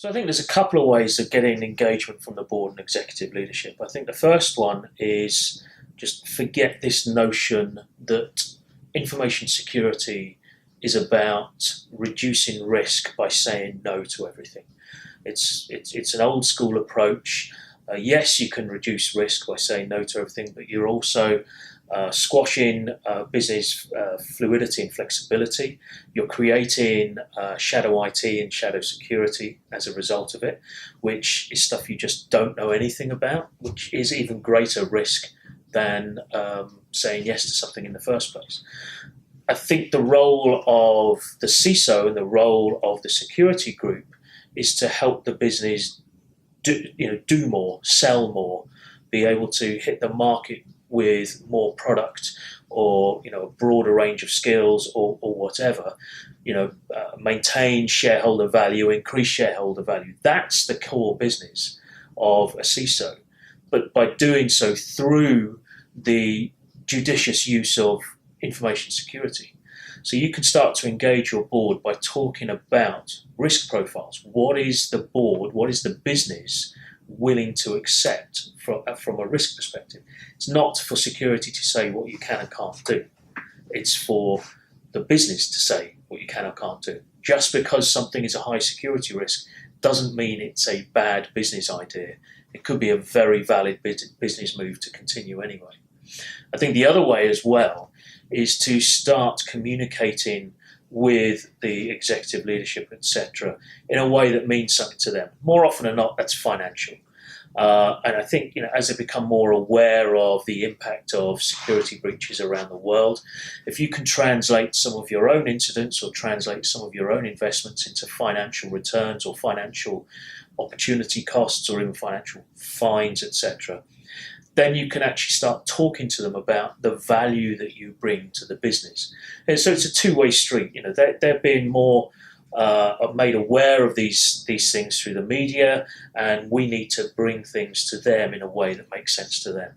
So I think there's a couple of ways of getting engagement from the board and executive leadership. I think the first one is just forget this notion that information security is about reducing risk by saying no to everything. It's an old school approach. Yes, you can reduce risk by saying no to everything, but you're also squashing business fluidity and flexibility. You're creating shadow IT and shadow security as a result of it, which is stuff you just don't know anything about, which is even greater risk than saying yes to something in the first place. I think the role of the CISO and the role of the security group is to help the business do more, sell more, be able to hit the market with more product or a broader range of skills or whatever, maintain shareholder value, increase shareholder value. That's the core business of a CISO. But by doing so through the judicious use of information security. So you can start to engage your board by talking about risk profiles. What is the board, what is the business willing to accept from a risk perspective? It's not for security to say what you can and can't do. It's for the business to say what you can or can't do. Just because something is a high security risk doesn't mean it's a bad business idea. It could be a very valid business move to continue anyway. I think the other way as well is to start communicating with the executive leadership, etc., in a way that means something to them. More often than not, that's financial. And I think, as they become more aware of the impact of security breaches around the world, if you can translate some of your own incidents or translate some of your own investments into financial returns or financial opportunity costs or even financial fines, etc., then you can actually start talking to them about the value that you bring to the business. And so it's a two-way street. They're being more made aware of these things through the media, and we need to bring things to them in a way that makes sense to them.